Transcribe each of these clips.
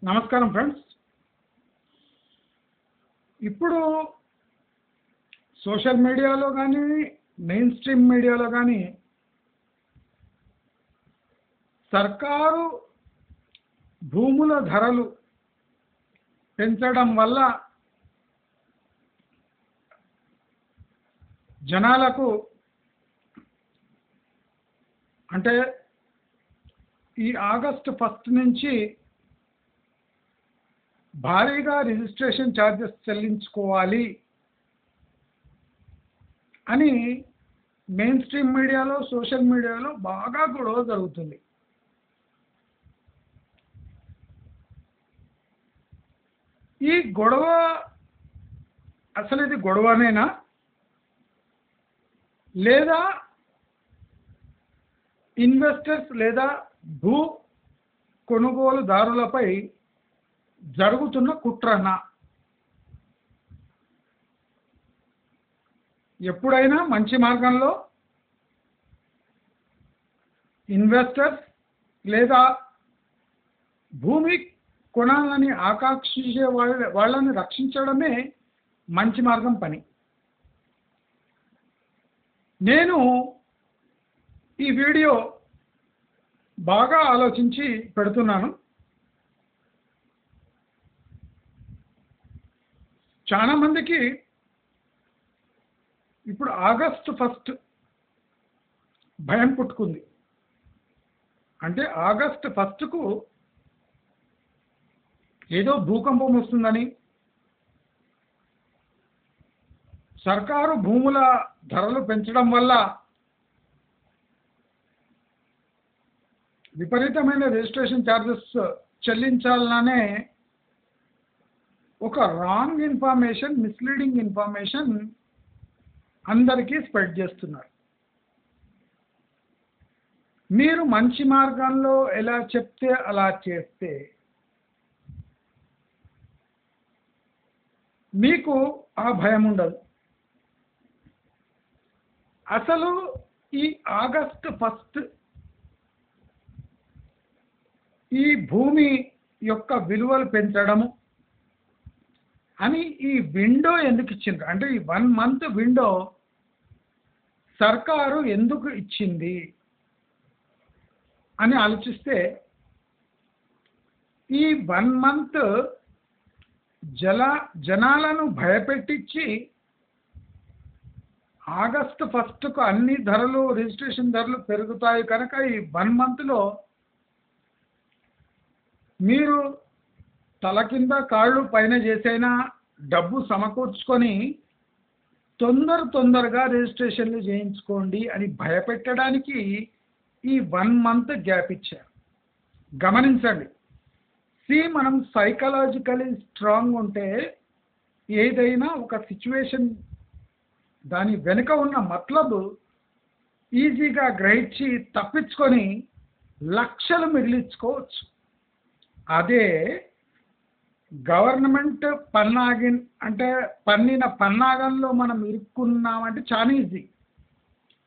నమస్కారం ఫ్రెండ్స్. ఇప్పుడు సోషల్ మీడియాలో కానీ మెయిన్ స్ట్రీమ్ మీడియాలో కానీ సర్కారు భూముల ధరలు పెంచడం వల్ల జనాలకు అంటే ఈ ఆగస్టు 1 నుంచి భారీగా రిజిస్ట్రేషన్ ఛార్జెస్ చెల్లించుకోవాలి అని మెయిన్ స్ట్రీమ్ మీడియాలో సోషల్ మీడియాలో బాగా గొడవ జరుగుతుంది. ఈ గొడవ అసలు ఇది గొడవనేనా లేదా ఇన్వెస్టర్స్ లేదా భూ కొనుగోలుదారులపై జరుగుతున్న కుట్రనా? ఎప్పుడైనా మంచి మార్గంలో ఇన్వెస్టర్స్ లేదా భూమి కొనాలని ఆకాంక్షించే వాళ్ళని రక్షించడమే మంచి మార్గం పని. నేను ఈ వీడియో బాగా ఆలోచించి పెడుతున్నాను. చాలా మందికి ఇప్పుడు ఆగస్టు 1 భయం పుట్టుకుంది. అంటే ఆగస్టు 1కు ఏదో భూకంపం వస్తుందని, సర్కారు భూముల ధరలు పెంచడం వల్ల విపరీతమైన రిజిస్ట్రేషన్ ఛార్జెస్ చెల్లించాలనే ఒక రాంగ్ ఇన్ఫర్మేషన్, మిస్లీడింగ్ ఇన్ఫర్మేషన్ అందరికీ స్ప్రెడ్ చేస్తున్నారు. మీరు మంచి మార్గంలో ఎలా చెప్తే అలా చేస్తే మీకు ఆ భయం ఉండదు. అసలు ఈ ఆగస్టు 1 ఈ భూమి యొక్క విలువలు పెంచడము అని ఈ విండో ఎందుకు ఇచ్చిండ్రు అంటే ఈ 1 మంత్ విండో సర్కారు ఎందుకు ఇచ్చింది అని ఆలోచిస్తే, ఈ 1 మంత్ జనాలను భయపెట్టించి ఆగస్టు 1కు అన్ని ధరలు రిజిస్ట్రేషన్ ధరలు పెరుగుతాయి కనుక ఈ 1 మంత్లో మీరు తల కింద కాళ్ళు పైన చేసైనా డబ్బు సమకూర్చుకొని తొందరగా రిజిస్ట్రేషన్లు చేయించుకోండి అని భయపెట్టడానికి ఈ 1 మంత్ గ్యాప్ ఇచ్చారు. గమనించండి. మనం సైకలాజికలీ స్ట్రాంగ్ ఉంటే ఏదైనా ఒక సిచ్యువేషన్ దాని వెనుక ఉన్న మతలబు ఈజీగా గ్రహించి తప్పించుకొని లక్షలు మిగిలించుకోవచ్చు. అదే గవర్నమెంట్ పన్నిన పన్నాగంలో మనం ఇరుక్కున్నామంటే చాలా ఈజీ.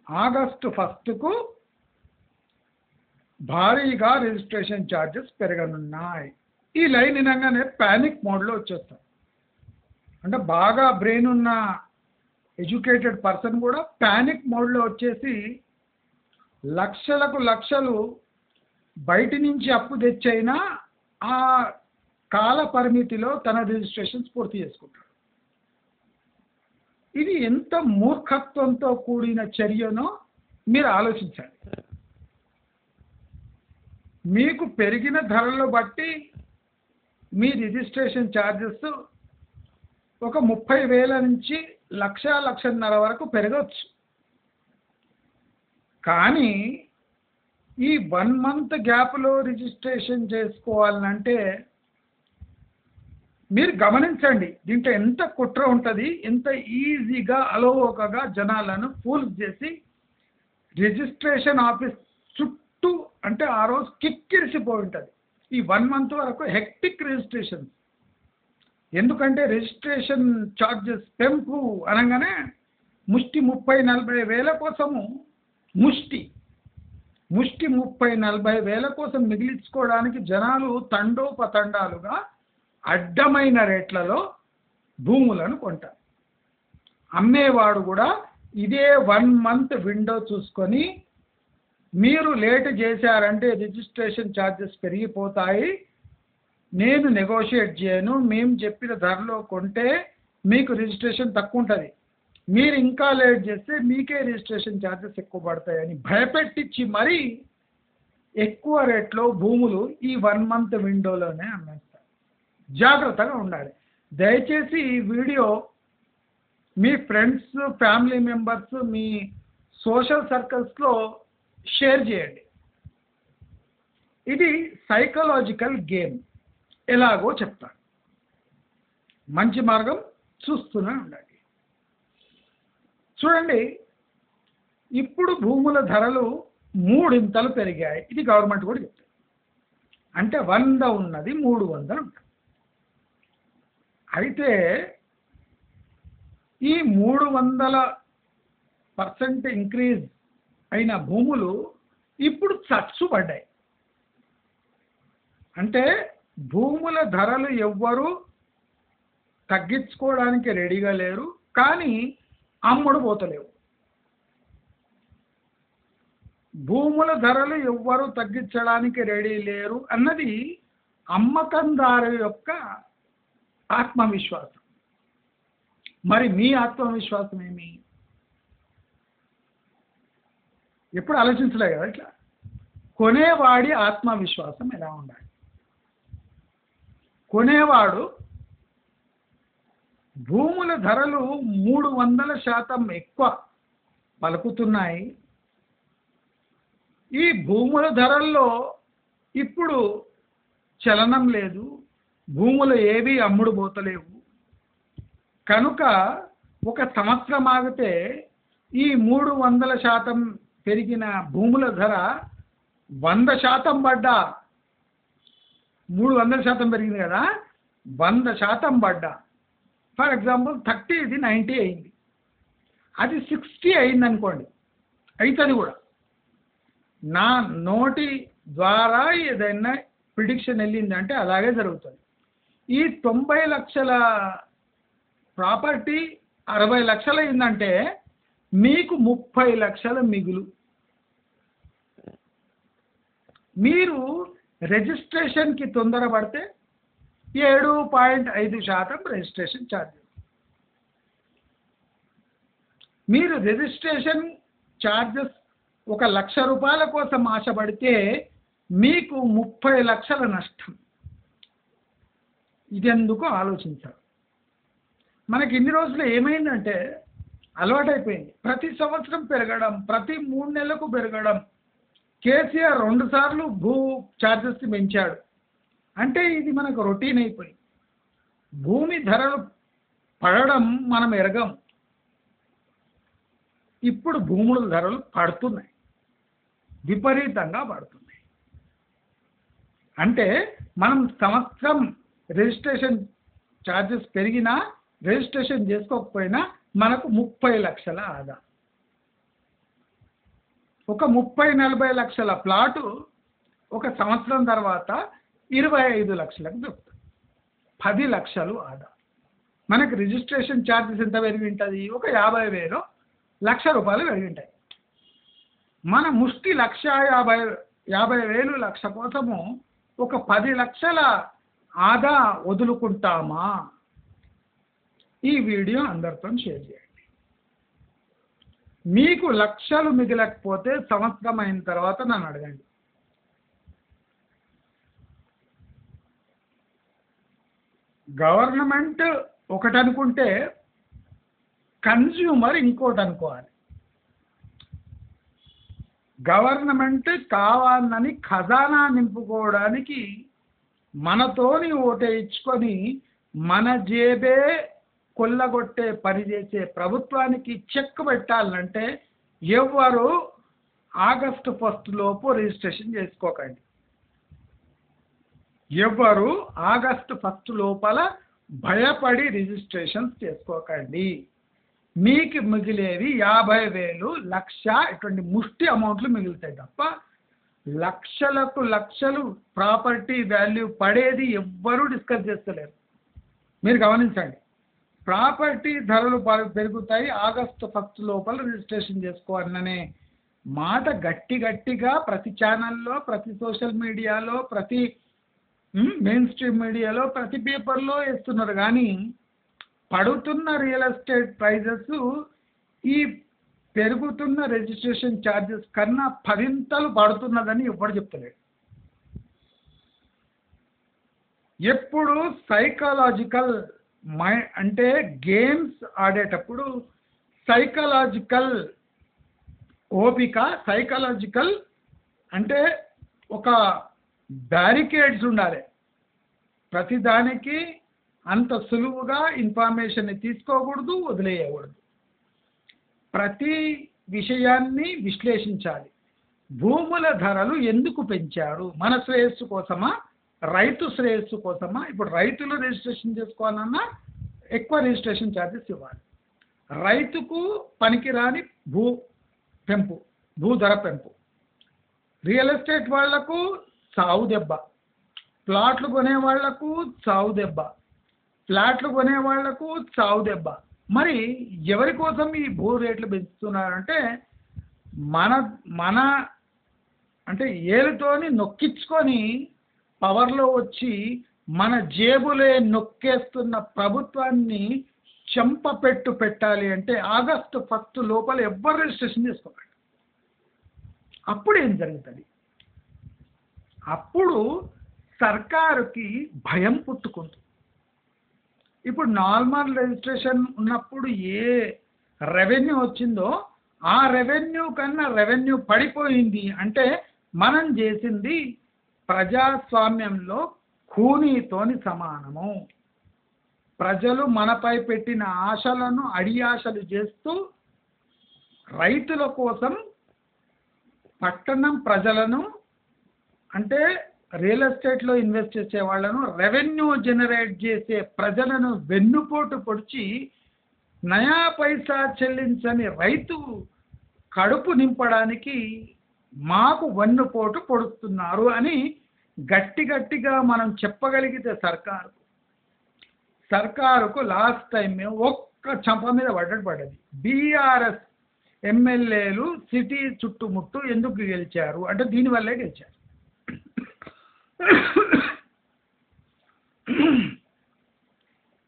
ఆగస్టు 1కు భారీగా రిజిస్ట్రేషన్ ఛార్జెస్ పెరగనున్నాయి. ఈ లైన్ వినగానే ప్యానిక్ మోడ్లో వచ్చేస్తాం. అంటే బాగా బ్రెయిన్ ఉన్న ఎడ్యుకేటెడ్ పర్సన్ కూడా ప్యానిక్ మోడ్లో వచ్చేసి లక్షలు బయటి నుంచి అప్పు తెచ్చైనా ఆ కాల పరిమితిలో తన రిజిస్ట్రేషన్స్ పూర్తి చేసుకుంటాడు. ఇది ఎంత మూర్ఖత్వంతో కూడిన చర్యనో మీరు ఆలోచించండి. మీకు పెరిగిన ధరలు బట్టి మీ రిజిస్ట్రేషన్ ఛార్జెస్ ఒక 30,000 నుంచి 1,00,000 వరకు పెరగవచ్చు. కానీ ఈ 1 మంత్ గ్యాప్లో రిజిస్ట్రేషన్ చేసుకోవాలంటే మీరు గమనించండి, దీంట్లో ఎంత కుట్ర ఉంటుంది. ఎంత ఈజీగా అలవోకగా జనాలను ఫూల్ చేసి రిజిస్ట్రేషన్ ఆఫీస్ చుట్టూ అంటే ఆ రోజు కిక్కిరిసిపోయి ఉంటుంది. ఈ 1 మంత్ వరకు హెక్టిక్ రిజిస్ట్రేషన్. ఎందుకంటే రిజిస్ట్రేషన్ ఛార్జెస్ పెంపు అనగానే ముష్టి 30-40 వేల కోసము ముష్టి ముష్టి 30-40 వేల కోసం మిగిలించుకోవడానికి జనాలు తండోపతండాలుగా అడ్డమైన రేట్లలో భూములను కొంటారు. అమ్మేవాడు కూడా ఇదే 1 మంత్ విండో చూసుకొని మీరు లేట్ చేశారంటే రిజిస్ట్రేషన్ ఛార్జెస్ పెరిగిపోతాయి, నేను నెగోషియేట్ చేయను, మేము చెప్పిన ధరలో కొంటే మీకు రిజిస్ట్రేషన్ తక్కువ ఉంటుంది, మీరు ఇంకా లేట్ చేస్తే మీకే రిజిస్ట్రేషన్ ఛార్జెస్ ఎక్కువ పడతాయని భయపెట్టించి మరీ ఎక్కువ రేట్లో భూములు ఈ 1 మంత్ విండోలోనే అమ్మేస్తారు. జాగ్రత్తగా ఉండాలి. దయచేసి ఈ వీడియో మీ ఫ్రెండ్స్, ఫ్యామిలీ మెంబర్స్, మీ సోషల్ సర్కిల్స్లో షేర్ చేయండి. ఇది సైకలాజికల్ గేమ్, ఎలాగో చెప్తాను. మంచి మార్గం చూస్తూనే ఉండండి. చూడండి, ఇప్పుడు భూముల ధరలు 3 ఇంతలు పెరిగాయి. ఇది గవర్నమెంట్ కూడా చెప్తుంది. అంటే 100 ఉన్నది 300 ఉంటుంది. అయితే ఈ 300% ఇంక్రీజ్ అయిన భూములు ఇప్పుడు చచ్చుబడ్డాయి. అంటే భూముల ధరలు ఎవ్వరూ తగ్గించుకోవడానికి రెడీగా లేరు, కానీ అమ్ముడు పోతలేవు. భూముల ధరలు ఎవ్వరూ తగ్గించడానికి రెడీ లేరు అన్నది అమ్మకందారు యొక్క ఆత్మవిశ్వాసం. మరి మీ ఆత్మవిశ్వాసం ఏమి? ఎప్పుడు ఆలోచించలే కదా ఇట్లా. కొనేవాడి ఆత్మవిశ్వాసం ఎలా ఉండాలి? కొనేవాడు భూముల ధరలు 300% ఎక్కువ పలుకుతున్నాయి, ఈ భూముల ధరల్లో ఇప్పుడు చలనం లేదు, భూములు ఏవి అమ్ముడు పోతలేవు కనుక 1 సంవత్సరం ఆగితే ఈ 300% పెరిగిన భూముల ధర 100% పడ్డా, 300% పెరిగింది కదా, 100% పడ్డా, ఫర్ ఎగ్జాంపుల్ 30 ఇది 90 అయింది, అది 60 అయింది అనుకోండి, అవుతుంది కూడా. నా నోటి ద్వారా ఏదైనా ప్రిడిక్షన్ వెళ్ళిందంటే అలాగే జరుగుతుంది. ఈ 90 లక్షల ప్రాపర్టీ 60 లక్షలు అయిందంటే మీకు 30 లక్షల మిగులు. మీరు రిజిస్ట్రేషన్కి తొందరపడితే 7.5% రిజిస్ట్రేషన్ ఛార్జెస్. మీరు రిజిస్ట్రేషన్ ఛార్జెస్ 1,00,000 రూపాయల కోసం ఆశపడితే మీకు 30 లక్షల నష్టం. ఇదెందుకు ఆలోచించాలి. మనకి ఇన్ని రోజులు ఏమైందంటే అలవాటైపోయింది, ప్రతి సంవత్సరం పెరగడం, ప్రతి 3 నెలలకు పెరగడం. కేసీఆర్ 2 సార్లు భూ ఛార్జెస్ పెంచాడు అంటే ఇది మనకు రొటీన్ అయిపోయింది. భూమి ధరలు పడడం మనం ఎరగం, ఇప్పుడు భూముల ధరలు పడుతున్నాయి, విపరీతంగా పడుతున్నాయి. అంటే మనం సంవత్సరం రిజిస్ట్రేషన్ ఛార్జెస్ పెరిగినా రిజిస్ట్రేషన్ చేసుకోకపోయినా మనకు 30 లక్షల ఆదా. ఒక 30-40 లక్షల ప్లాటు 1 సంవత్సరం తర్వాత 25 లక్షలకు దొరుకుతుంది, 10 లక్షలు ఆదా. మనకు రిజిస్ట్రేషన్ ఛార్జెస్ ఎంత పెరిగి ఉంటుంది? ఒక 50,000, 1,00,000 రూపాయలు పెరిగి ఉంటాయి. మన ముష్టి 1,50,000 లక్ష కోసము ఒక 10 లక్షల ఆదా వదులుకుంటామా? ఈ వీడియో అందరితో షేర్ చేయండి. మీకు లక్షలు మిగలకపోతే సంవత్సరం అయిన తర్వాత నన్ను అడగండి. గవర్నమెంట్ ఒకటి అనుకుంటే కన్జ్యూమర్ ఇంకోటి అనుకోవాలి. గవర్నమెంట్ కావాలని ఖజానా నింపుకోవడానికి మనతోని ఓటేయించుకొని మన జేబే కొల్లగొట్టే పని చేసే ప్రభుత్వానికి చెక్ పెట్టాలంటే ఎవరు ఆగస్టు 1 లోపు రిజిస్ట్రేషన్ చేసుకోకండి. ఎవరు ఆగస్టు 1 లోపల భయపడి రిజిస్ట్రేషన్స్ చేసుకోకండి. మీకు మిగిలేవి 50,000, 1,00,000 ఇటువంటి ముష్టి అమౌంట్లు మిగులుతాయి తప్ప లక్షలకు లక్షలు ప్రాపర్టీ వాల్యూ పడేది ఎవ్వరూ డిస్కస్ చేస్తలేరు. మీరు గమనించండి, ప్రాపర్టీ ధరలు పెరుగుతాయి, ఆగస్టు 1 లోపల రిజిస్ట్రేషన్ చేసుకోవాలనే మాట గట్టిగా ప్రతి ఛానల్లో, ప్రతి సోషల్ మీడియాలో, ప్రతి మెయిన్ స్ట్రీమ్ మీడియాలో, ప్రతి పేపర్లో వేస్తున్నారు. కానీ పడుతున్న రియల్ ఎస్టేట్ ప్రైజెస్ ఈ పెరుగుతున్న రిజిస్ట్రేషన్ ఛార్జెస్ కన్నా 10 పడుతున్నదని ఎవరు చెప్తలేడు. ఎప్పుడు సైకలాజికల్ అంటే గేమ్స్ ఆడేటప్పుడు సైకలాజికల్ ఓపిక, సైకలాజికల్ అంటే ఒక బ్యారికేడ్స్ ఉండాలి. ప్రతిదానికి అంత సులువుగా ఇన్ఫర్మేషన్ని తీసుకోకూడదు, వదిలేయకూడదు. ప్రతి విషయాన్ని విశ్లేషించాలి. భూముల ధరలు ఎందుకు పెంచారు? మన శ్రేయస్సు కోసమా, రైతు శ్రేయస్సు కోసమా? ఇప్పుడు రైతులు రిజిస్ట్రేషన్ చేసుకోవాలన్నా ఎక్కువ రిజిస్ట్రేషన్ ఛార్జెస్ ఇవ్వాలి. రైతుకు పనికిరాని భూధర పెంపు, రియల్ ఎస్టేట్ వాళ్లకు సావు దెబ్బ, ప్లాట్లు కొనే వాళ్లకు సావు దెబ్బ, ఫ్లాట్లు కొనే వాళ్లకు సావు దెబ్బ. మరి ఎవరి కోసం ఈ భూ రేట్లు పెంచుతున్నారంటే మన అంటే ఏలుతోని నొక్కించుకొని పవర్లో వచ్చి మన జేబులే నొక్కేస్తున్న ప్రభుత్వాన్ని చెంపపెట్టు పెట్టాలి అంటే ఆగస్టు 1 లోపల ఎవ్వరు రిజిస్ట్రేషన్ చేసుకోవాలి. అప్పుడు ఏం జరుగుతుంది? అప్పుడు సర్కారుకి భయం పుట్టుకుంటుంది. ఇప్పుడు నార్మల్ రిజిస్ట్రేషన్ ఉన్నప్పుడు ఏ రెవెన్యూ వచ్చిందో ఆ రెవెన్యూ కన్నా రెవెన్యూ పడిపోయింది అంటే మనం చేసింది ప్రజాస్వామ్యంలో ఖూనీతోని సమానము. ప్రజలు మనపై పెట్టిన ఆశలను అడియాశలు చేస్తూ రైతుల కోసం పట్టణం ప్రజలను అంటే రియల్ ఎస్టేట్లో ఇన్వెస్ట్ చేసే వాళ్ళను, రెవెన్యూ జనరేట్ చేసే ప్రజలను వెన్నుపోటు పొడిచి నయా పైసా చెల్లించని రైతు కడుపు నింపడానికి మాకు వెన్నుపోటు పొడుస్తున్నారు అని గట్టిగా మనం చెప్పగలిగితే సర్కారుకు లాస్ట్ టైం ఒక్క చంప మీద పడ్డది. బీఆర్ఎస్ ఎమ్మెల్యేలు సిటీ చుట్టుముట్టు ఎందుకు గెలిచారు అంటే దీనివల్లే గెలిచారు.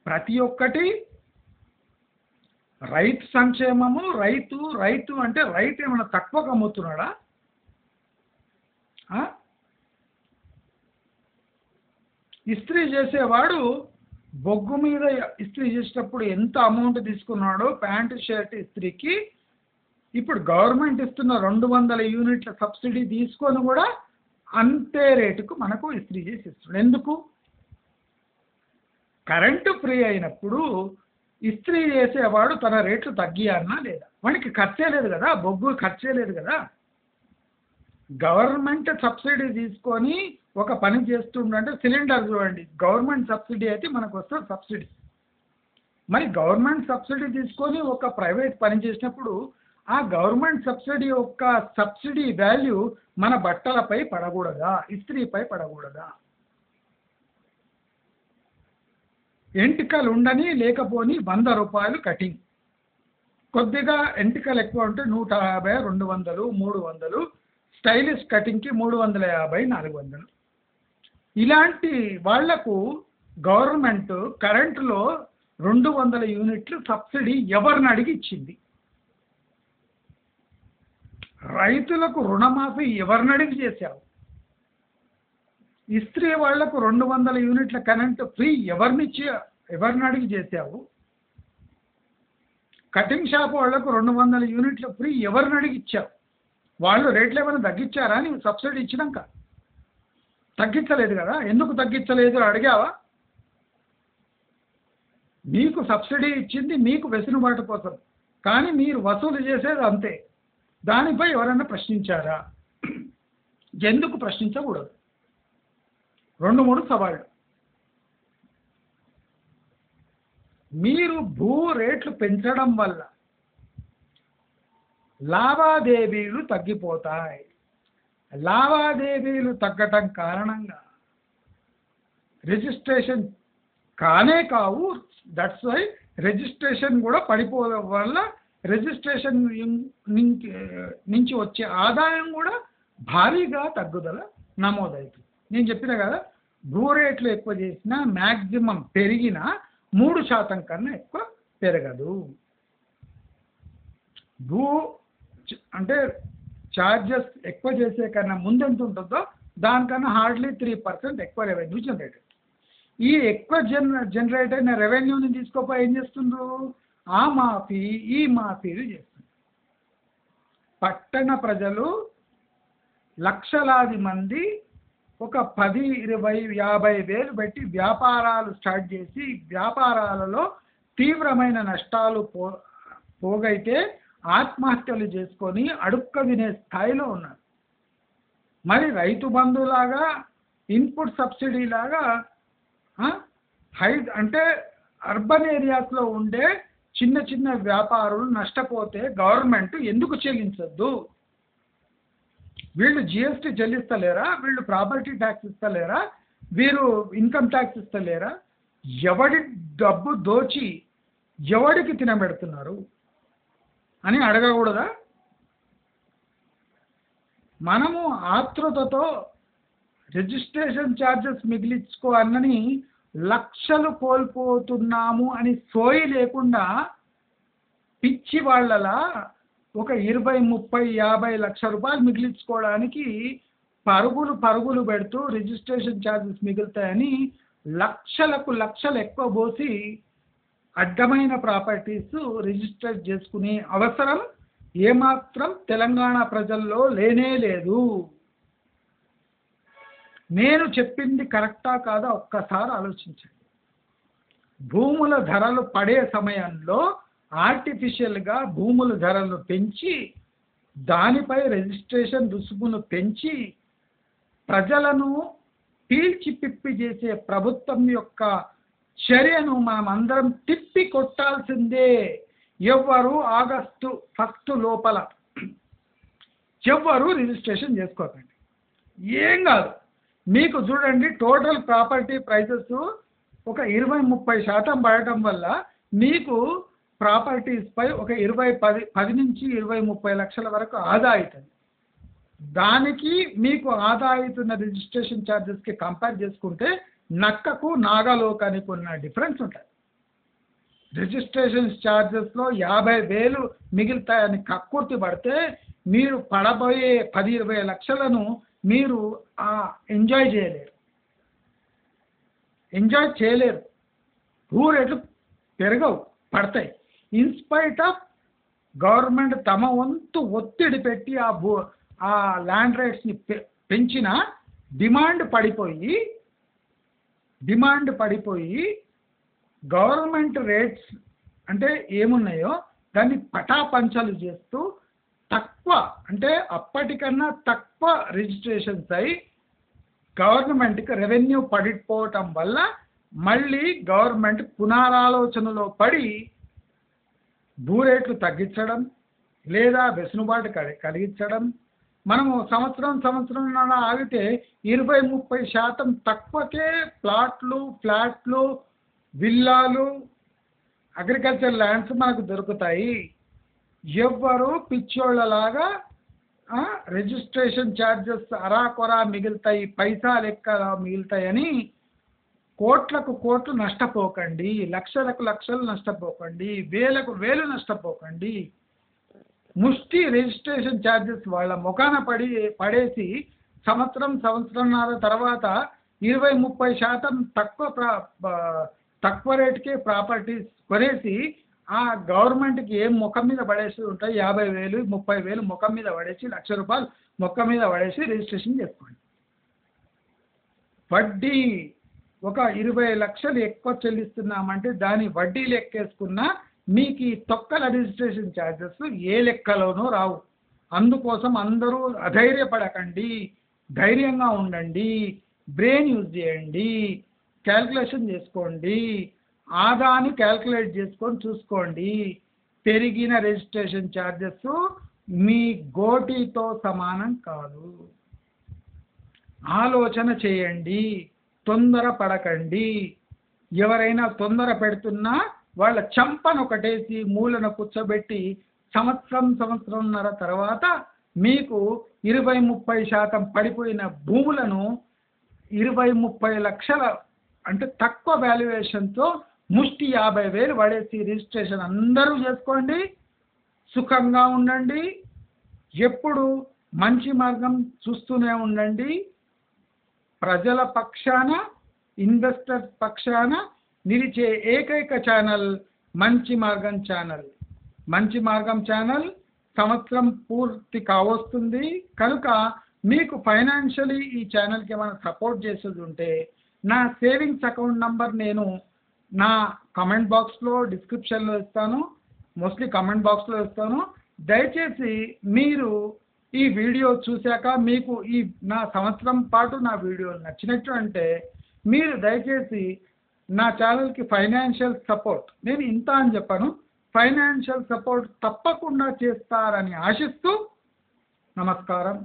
ప్రతి ఒక్కటి రైతు సంక్షేమము. రైతు అంటే రైతు ఏమైనా తక్కువ అమ్ముతున్నాడా? ఇస్త్రీ చేసేవాడు బొగ్గు మీద ఇస్త్రీ చేసేటప్పుడు ఎంత అమౌంట్ తీసుకున్నాడో ప్యాంటు షర్ట్ ఇస్త్రీకి ఇప్పుడు గవర్నమెంట్ ఇస్తున్న 200 యూనిట్ల సబ్సిడీ తీసుకొని కూడా అంతే రేటుకు మనకు ఇస్త్రీ చేసి ఇస్తున్నాడు. ఎందుకు? కరెంటు ఫ్రీ అయినప్పుడు ఇస్త్రీ చేసేవాడు తన రేట్లు తగ్గియాలన్నా లేదా? వానికి ఖర్చే లేదు కదా, బొగ్గు ఖర్చే లేదు కదా. గవర్నమెంట్ సబ్సిడీ తీసుకొని ఒక పని చేస్తుండంటే సిలిండర్ చూడండి, గవర్నమెంట్ సబ్సిడీ అయితే మనకు వస్తుంది సబ్సిడీ. మరి గవర్నమెంట్ సబ్సిడీ తీసుకొని ఒక ప్రైవేట్ పని చేసినప్పుడు ఆ గవర్నమెంట్ సబ్సిడీ వాల్యూ మన బట్టలపై పడకూడదా, ఇస్త్రీపై పడకూడదా? ఎంటికలు ఉండని లేకపోని 100 రూపాయలు కటింగ్, కొద్దిగా ఎంటికలు ఎక్కువ ఉంటే 150, 200, 300, స్టైలిష్ కటింగ్కి 350, 400. ఇలాంటి వాళ్లకు గవర్నమెంట్ కరెంటులో 200 యూనిట్లు సబ్సిడీ ఎవరిని అడిగి ఇచ్చింది? రైతులకు రుణమాఫీ ఎవరిని అడిగి చేశావు? ఇస్త్రీ వాళ్లకు 200 యూనిట్ల కరెంటు ఫ్రీ ఎవరిని అడిగి చేశావు? కటింగ్ షాప్ వాళ్లకు 200 యూనిట్ల ఫ్రీ ఎవరిని అడిగి ఇచ్చావు? వాళ్ళు రేట్లు ఏమైనా తగ్గించారా నీవు సబ్సిడీ ఇచ్చినాక? తగ్గించలేదు కదా. ఎందుకు తగ్గించలేదు అడిగావా? మీకు సబ్సిడీ ఇచ్చింది మీకు వెసులుబాటు కోసం, కానీ మీరు వసూలు చేసేది అంతే. దానిపై ఎవరైనా ప్రశ్నించారా? ఎందుకు ప్రశ్నించకూడదు? 2-3 సవాళ్ళు. మీరు భూ రేట్లు పెంచడం వల్ల లావాదేవీలు తగ్గిపోతాయి, లావాదేవీలు తగ్గటం కారణంగా రిజిస్ట్రేషన్ కానే కావు. దట్స్ వై రిజిస్ట్రేషన్ కూడా పడిపోవడం వల్ల రిజిస్ట్రేషన్ నుంచి వచ్చే ఆదాయం కూడా భారీగా తగ్గుదల నమోదవుతుంది. నేను చెప్పిన కదా, భూ రేట్లు ఎక్కువ చేసినా మ్యాక్సిమం పెరిగినా 3% కన్నా ఎక్కువ పెరగదు. భూ అంటే ఛార్జెస్ ఎక్కువ చేసే కన్నా ముందు ఎంత ఉంటుందో దానికన్నా హార్డ్లీ 3% ఎక్కువ రెవెన్యూ జనరేట్. ఈ ఎక్కువ జనరేట్ అయిన రెవెన్యూని తీసుకోపోయి ఏం చేస్తుండ్రు? ఆ మాఫీ ఈ మాఫీలు చేస్తుంది. పట్టణ ప్రజలు లక్షలాది మంది ఒక 10, 20, 50 వేలు పెట్టి వ్యాపారాలు స్టార్ట్ చేసి వ్యాపారాలలో తీవ్రమైన నష్టాలు పోగైతే ఆత్మహత్యలు చేసుకొని అడుక్క వినే స్థాయిలో ఉన్నారు. మరి రైతు బంధులాగా ఇన్పుట్ సబ్సిడీ లాగా అంటే అర్బన్ ఏరియాస్లో ఉండే చిన్న చిన్న వ్యాపారులు నష్టపోతే గవర్నమెంట్ ఎందుకు చెల్లించద్దు? వీళ్ళు జిఎస్టీ చెల్లిస్తలేరా? వీళ్ళు ప్రాపర్టీ ట్యాక్స్ ఇస్తలేరా? వీరు ఇన్కమ్ ట్యాక్స్ ఇస్తలేరా? ఎవడి డబ్బు దోచి ఎవడికి తినబెడుతున్నారు అని అడగకూడదా? మనము ఆతృతతో రిజిస్ట్రేషన్ ఛార్జెస్ మిగిలించుకోవాలని లక్షలు కోల్పోతున్నాము అని సోయి లేకుండా పిచ్చి వాళ్ళలా ఒక 20, 30, 50 లక్షల రూపాయలు మిగిలించుకోవడానికి పరుగులు పెడుతూ రిజిస్ట్రేషన్ ఛార్జెస్ మిగులుతాయని లక్షలు ఎక్కువ పోసి అడ్డమైన ప్రాపర్టీస్ రిజిస్టర్ చేసుకునే అవసరం ఏమాత్రం తెలంగాణ ప్రజల్లో లేనే లేదు. నేను చెప్పింది కరెక్టా కాదా ఒక్కసారి ఆలోచించండి. భూముల ధరలు పడే సమయంలో ఆర్టిఫిషియల్గా భూముల ధరలను పెంచి దానిపై రిజిస్ట్రేషన్ రుసుమును పెంచి ప్రజలను పీల్చి పిప్పి చేసే ప్రభుత్వం యొక్క చర్యను మనం అందరం తిప్పి కొట్టాల్సిందే. ఎవ్వరు ఆగస్టు 1 లోపల ఎవ్వరు రిజిస్ట్రేషన్ చేసుకోకండి. ఏం కాదు, మీకు చూడండి టోటల్ ప్రాపర్టీ ప్రైసెస్ ఒక 20-30% పడటం వల్ల మీకు ప్రాపర్టీస్ పై ఒక 10 నుంచి 20-30 లక్షల వరకు ఆదా అవుతుంది. దానికి మీకు ఆదా అవుతున్న రిజిస్ట్రేషన్ ఛార్జెస్కి కంపేర్ చేసుకుంటే నక్కకు నాగలోకానికి ఉన్న డిఫరెన్స్ ఉంటుంది. రిజిస్ట్రేషన్ ఛార్జెస్లో 50,000 మిగులుతాయని కక్కుర్తి పడితే మీరు పడబోయే 10-20 లక్షలను మీరు ఎంజాయ్ చేయలేరు. భూ రేట్లు పెరగవు, పడతాయి. ఇన్స్పైట్ ఆఫ్ గవర్నమెంట్ తమ వంతు ఒత్తిడి పెట్టి ఆ ల్యాండ్ రేట్స్ని పెంచిన డిమాండ్ పడిపోయి గవర్నమెంట్ రేట్స్ అంటే ఏమున్నాయో దాన్ని పటాపంచలు చేస్తూ తక్కువ అంటే అప్పటికన్నా తక్కువ రిజిస్ట్రేషన్స్ అయి గవర్నమెంట్కి రెవెన్యూ పడిపోవటం వల్ల మళ్ళీ గవర్నమెంట్ పునరాలోచనలో పడి భూ రేట్లు తగ్గించడం లేదా వెసులుబాటు కలిగించడం. మనము సంవత్సరం ఆగితే 20-30% తక్కువకే ప్లాట్లు, ఫ్లాట్లు, విల్లాలు, అగ్రికల్చర్ ల్యాండ్స్ మనకు దొరుకుతాయి. ఎవ్వరు పిచ్చోళ్ళలాగా రిజిస్ట్రేషన్ ఛార్జెస్ అరాకొరా మిగులుతాయి, పైసా లెక్క మిగులుతాయని కోట్లు నష్టపోకండి, లక్షలు నష్టపోకండి, వేలు నష్టపోకండి. ముష్టి రిజిస్ట్రేషన్ ఛార్జెస్ వాళ్ళ ముఖాన పడేసి సంవత్సరంన్నర తర్వాత 20-30% తక్కువ రేటుకే ప్రాపర్టీస్ కొనేసి ఆ గవర్నమెంట్కి ఏం ముఖం మీద పడేసి ఉంటాయి 50,000, 30,000 ముఖం మీద పడేసి ₹1,00,000 ముఖం మీద పడేసి రిజిస్ట్రేషన్ చేసుకోండి. వడ్డీ ఒక 20 లక్షలు ఎక్కువ చెల్లిస్తున్నామంటే దాని వడ్డీ లెక్కేసుకున్నా మీకు ఈ తొక్కల రిజిస్ట్రేషన్ ఛార్జెస్ ఏ లెక్కలోనూ రావు. అందుకోసం అందరూ అధైర్యపడకండి, ధైర్యంగా ఉండండి, బ్రెయిన్ యూజ్ చేయండి, క్యాల్కులేషన్ చేసుకోండి, ఆదాని క్యాల్కులేట్ చేసుకొని చూసుకోండి. పెరిగిన రిజిస్ట్రేషన్ ఛార్జెస్ మీ గోటితో సమానం కాదు. ఆలోచన చేయండి, తొందర పడకండి. ఎవరైనా తొందర పెడుతున్నా వాళ్ళ చంపనొకటేసి మూలన కూర్చోబెట్టి సంవత్సరంన్నర తర్వాత మీకు 20-30% పడిపోయిన భూములను 20-30 లక్షల అంటే తక్కువ వాల్యుయేషన్తో ముష్టి 50,000 పడేసి రిజిస్ట్రేషన్ అందరూ చేసుకోండి. సుఖంగా ఉండండి. ఎప్పుడు మంచి మార్గం చూస్తూనే ఉండండి. ప్రజల పక్షాన, ఇన్వెస్టర్స్ పక్షాన నిలిచే ఏకైక ఛానల్ మంచి మార్గం ఛానల్. మంచి మార్గం ఛానల్ సంవత్సరం పూర్తి కావస్తుంది కనుక మీకు ఫైనాన్షియలీ ఈ ఛానల్కి ఏమైనా సపోర్ట్ చేసేది ఉంటే నా సేవింగ్స్ అకౌంట్ నంబర్ నేను నా కమెంట్ బాక్స్లో డిస్క్రిప్షన్లో ఇస్తాను, మోస్ట్లీ కమెంట్ బాక్స్లో ఇస్తాను. దయచేసి మీరు ఈ వీడియో చూశాక మీకు ఈ నా సంవత్సరం పాటు నా వీడియోలు నచ్చినట్టు అంటే మీరు దయచేసి నా ఛానల్కి ఫైనాన్షియల్ సపోర్ట్, నేను ఇంత అని చెప్పాను, ఫైనాన్షియల్ సపోర్ట్ తప్పకుండా చేస్తారని ఆశిస్తూ నమస్కారం.